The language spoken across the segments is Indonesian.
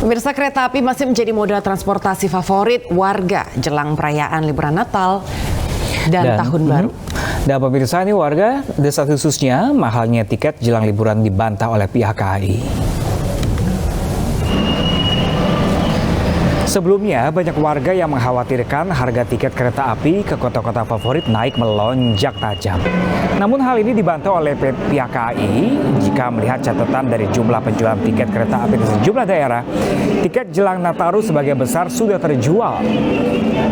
Pemirsa, kereta api masih menjadi moda transportasi favorit warga jelang perayaan liburan Natal dan Tahun Baru. Dan pemirsa, ini warga desa khususnya mahalnya tiket jelang liburan dibantah oleh pihak KAI. Sebelumnya, banyak warga yang mengkhawatirkan harga tiket kereta api ke kota-kota favorit naik melonjak tajam. Namun hal ini dibantah oleh pihak KAI jika melihat catatan dari jumlah penjualan tiket kereta api di sejumlah daerah. Tiket jelang Nataru sebagian besar sudah terjual.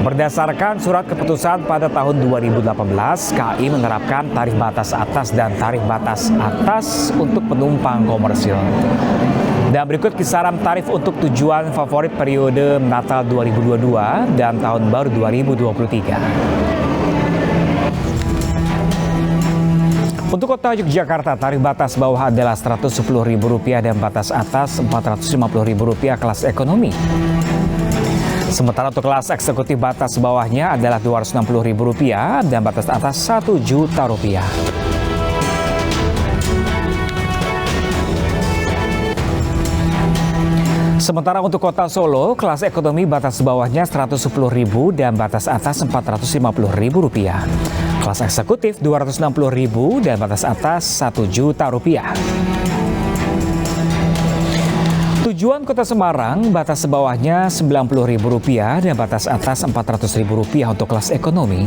Berdasarkan surat keputusan pada tahun 2018, KAI menerapkan tarif batas atas dan tarif batas atas untuk penumpang komersil. Dan berikut kisaran tarif untuk tujuan favorit periode Natal 2022 dan Tahun Baru 2023. Untuk kota Yogyakarta, tarif batas bawah adalah Rp110.000 dan batas atas Rp450.000 kelas ekonomi. Sementara untuk kelas eksekutif batas bawahnya adalah Rp260.000 dan batas atas Rp1.000.000. Sementara untuk kota Solo, kelas ekonomi batas bawahnya Rp110.000 dan batas atas Rp450.000. Kelas eksekutif Rp260.000 dan batas atas Rp1.000.000. Tujuan kota Semarang, batas bawahnya Rp90.000 dan batas atas Rp400.000 untuk kelas ekonomi.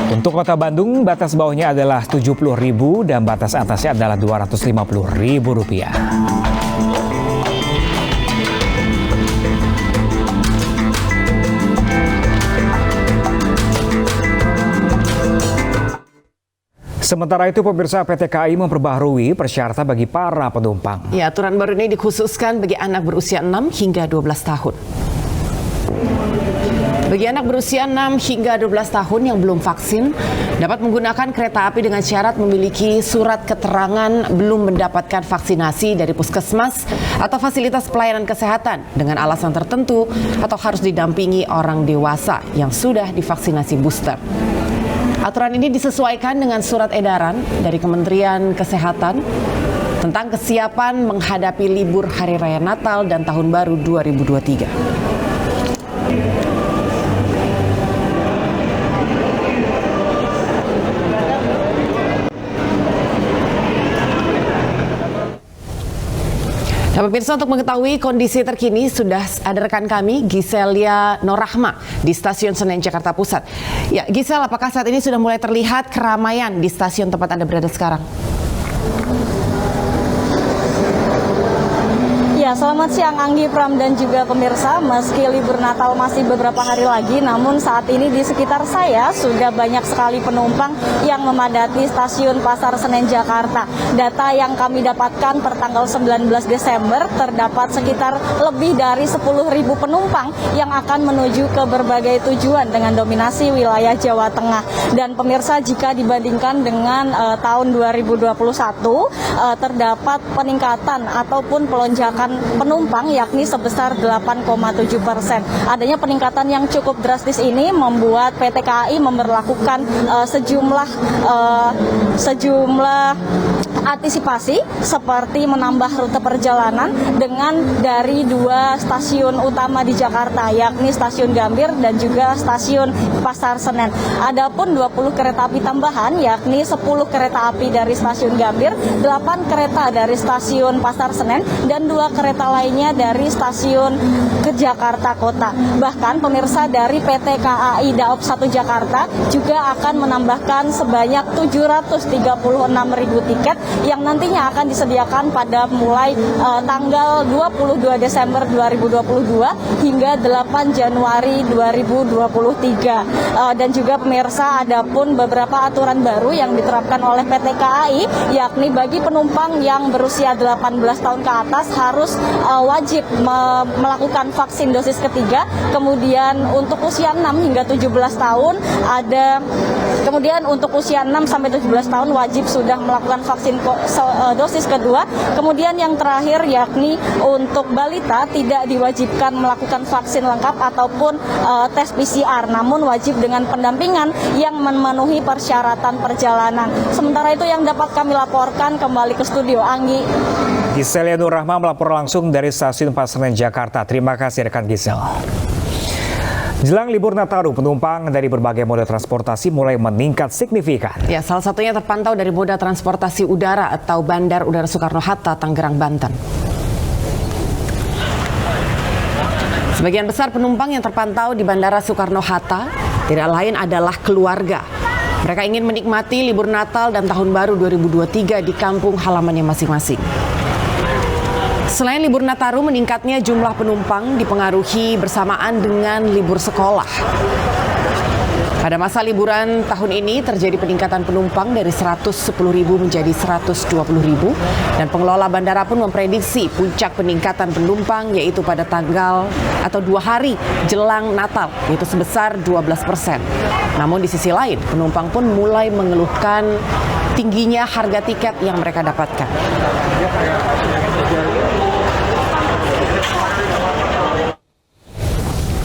Untuk kota Bandung, batas bawahnya adalah Rp70.000 dan batas atasnya adalah Rp250.000. Sementara itu, pemirsa, PT KAI memperbaharui persyaratan bagi para penumpang. Ya, aturan baru ini dikhususkan bagi anak berusia 6 hingga 12 tahun. Bagi anak berusia 6 hingga 12 tahun yang belum vaksin, dapat menggunakan kereta api dengan syarat memiliki surat keterangan belum mendapatkan vaksinasi dari puskesmas atau fasilitas pelayanan kesehatan dengan alasan tertentu atau harus didampingi orang dewasa yang sudah divaksinasi booster. Aturan ini disesuaikan dengan surat edaran dari Kementerian Kesehatan tentang kesiapan menghadapi libur Hari Raya Natal dan Tahun Baru 2023. Nah, pemirsa, untuk mengetahui kondisi terkini sudah ada rekan kami Giselia Norahma di Stasiun Senen Jakarta Pusat. Ya, Gisel, apakah saat ini sudah mulai terlihat keramaian di stasiun tempat Anda berada sekarang? Ya, selamat siang Anggi, Pram, dan juga pemirsa. Meski libur Natal masih beberapa hari lagi, namun saat ini di sekitar saya sudah banyak sekali penumpang yang memadati stasiun Pasar Senen Jakarta. Data yang kami dapatkan per tanggal 19 Desember terdapat sekitar lebih dari 10.000 penumpang yang akan menuju ke berbagai tujuan dengan dominasi wilayah Jawa Tengah. Dan pemirsa, jika dibandingkan dengan tahun 2021, terdapat peningkatan ataupun pelonjakan penumpang yakni sebesar 8,7%. Adanya peningkatan yang cukup drastis ini membuat PT KAI memberlakukan sejumlah antisipasi seperti menambah rute perjalanan dengan dari dua stasiun utama di Jakarta, yakni Stasiun Gambir dan juga Stasiun Pasar Senen. Adapun 20 kereta api tambahan, yakni 10 kereta api dari Stasiun Gambir, 8 kereta dari Stasiun Pasar Senen, dan 2 kereta lainnya dari Stasiun ke Jakarta Kota. Bahkan pemirsa, dari PT KAI Daop 1 Jakarta juga akan menambahkan sebanyak 736.000 tiket yang nantinya akan disediakan pada mulai tanggal 22 Desember 2022 hingga 8 Januari 2023. Dan juga pemirsa, ada pun beberapa aturan baru yang diterapkan oleh PT KAI, yakni bagi penumpang yang berusia 18 tahun ke atas harus wajib melakukan vaksin dosis ketiga. Kemudian untuk usia 6 hingga 17 tahun ada Kemudian untuk usia 6 sampai 17 tahun wajib sudah melakukan vaksin dosis kedua. Kemudian yang terakhir yakni untuk balita tidak diwajibkan melakukan vaksin lengkap ataupun tes PCR, namun wajib dengan pendampingan yang memenuhi persyaratan perjalanan. Sementara itu yang dapat kami laporkan, kembali ke studio Anggi. Gisel Nur Rahma melapor langsung dari Stasiun Pasar Senen, Jakarta. Terima kasih rekan Gisel. Jelang libur Nataru, penumpang dari berbagai moda transportasi mulai meningkat signifikan. Ya, salah satunya terpantau dari moda transportasi udara atau Bandar Udara Soekarno-Hatta, Tangerang, Banten. Sebagian besar penumpang yang terpantau di Bandara Soekarno-Hatta tidak lain adalah keluarga. Mereka ingin menikmati libur Natal dan Tahun Baru 2023 di kampung halamannya masing-masing. Selain libur Nataru, meningkatnya jumlah penumpang dipengaruhi bersamaan dengan libur sekolah. Pada masa liburan tahun ini terjadi peningkatan penumpang dari 110.000 menjadi 120.000 dan pengelola bandara pun memprediksi puncak peningkatan penumpang yaitu pada tanggal atau 2 hari jelang Natal, yaitu sebesar 12%. Namun di sisi lain, penumpang pun mulai mengeluhkan tingginya harga tiket yang mereka dapatkan.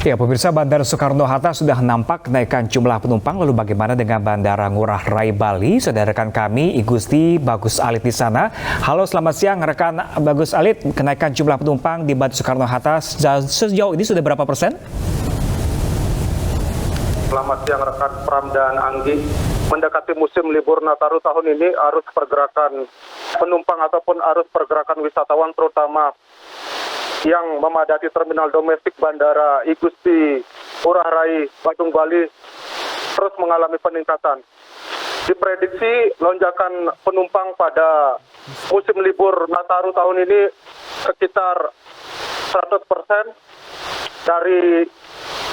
Ya, pemirsa, Bandara Soekarno-Hatta sudah nampak kenaikan jumlah penumpang. Lalu bagaimana dengan Bandara Ngurah Rai Bali? Saudara rekan kami, Igusti Bagus Alit di sana. Halo, selamat siang rekan Bagus Alit. Kenaikan jumlah penumpang di Bandara Soekarno-Hatta sejauh ini sudah berapa persen? Selamat siang rekan Pram dan Anggi. Mendekati musim libur Nataru tahun ini, arus pergerakan penumpang ataupun arus pergerakan wisatawan terutama yang memadati terminal domestik Bandara Igusti Ngurah Rai Badung Bali terus mengalami peningkatan. Diprediksi lonjakan penumpang pada musim libur Nataru tahun ini sekitar 100% dari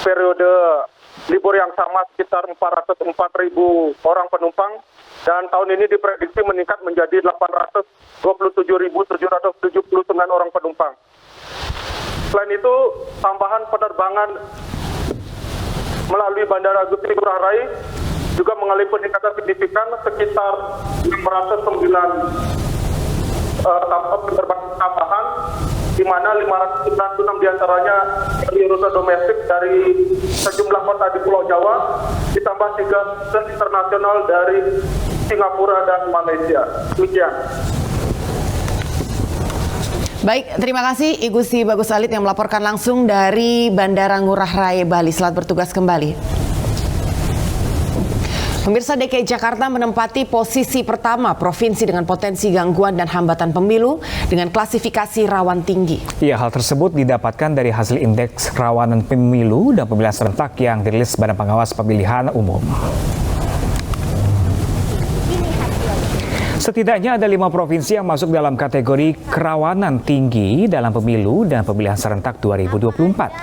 periode libur yang sama, sekitar 404.000 orang penumpang, dan tahun ini diprediksi meningkat menjadi 827.779 orang penumpang. Selain itu, tambahan penerbangan melalui Bandara Igusti Ngurah Rai juga mengalami peningkatan signifikan sekitar 509 penerbangan tambahan, di mana 596 diantaranya dari rute domestik dari sejumlah kota di Pulau Jawa, ditambah 3 internasional dari Singapura dan Malaysia. Demikian. Baik, terima kasih Igusti Bagus Alit yang melaporkan langsung dari Bandara Ngurah Rai Bali. Selamat bertugas kembali. Pemirsa, DKI Jakarta menempati posisi pertama provinsi dengan potensi gangguan dan hambatan pemilu dengan klasifikasi rawan tinggi. Ya, hal tersebut didapatkan dari hasil indeks kerawanan pemilu dan pemilihan serentak yang dirilis Badan Pengawas Pemilihan Umum. Setidaknya ada 5 provinsi yang masuk dalam kategori kerawanan tinggi dalam pemilu dan pemilihan serentak 2024.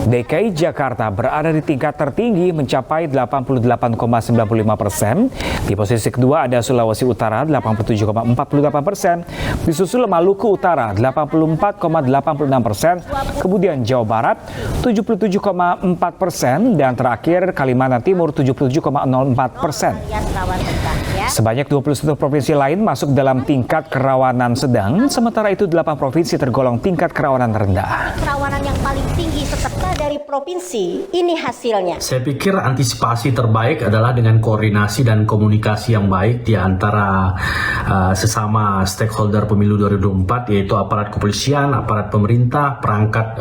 DKI Jakarta berada di tingkat tertinggi mencapai 88,95%. Di posisi kedua ada Sulawesi Utara 87,48%, disusul Maluku Utara 84,86%, kemudian Jawa Barat 77,4% dan terakhir Kalimantan Timur 77,04%. Sebanyak 21 provinsi lain masuk dalam tingkat kerawanan sedang, sementara itu 8 provinsi tergolong tingkat kerawanan rendah. Kerawanan yang paling tinggi setelah dari provinsi, ini hasilnya. Saya pikir antisipasi terbaik adalah dengan koordinasi dan komunikasi yang baik di antara sesama stakeholder pemilu 2024, yaitu aparat kepolisian, aparat pemerintah, perangkat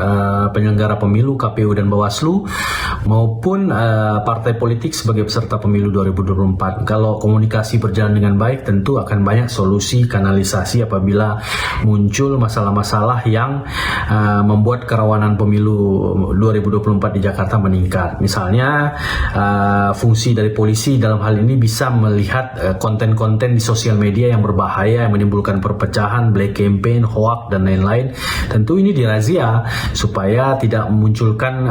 penyelenggara pemilu, KPU dan Bawaslu, maupun partai politik sebagai peserta pemilu 2024. Kalau komunikasi berjalan dengan baik, tentu akan banyak solusi kanalisasi apabila muncul masalah-masalah yang membuat kerawanan pemilu 2024 di Jakarta meningkat. Misalnya fungsi dari polisi dalam hal ini bisa melihat konten-konten di sosial media yang berbahaya, yang menimbulkan perpecahan, black campaign, hoax dan lain-lain. Tentu ini dirazia supaya tidak memunculkan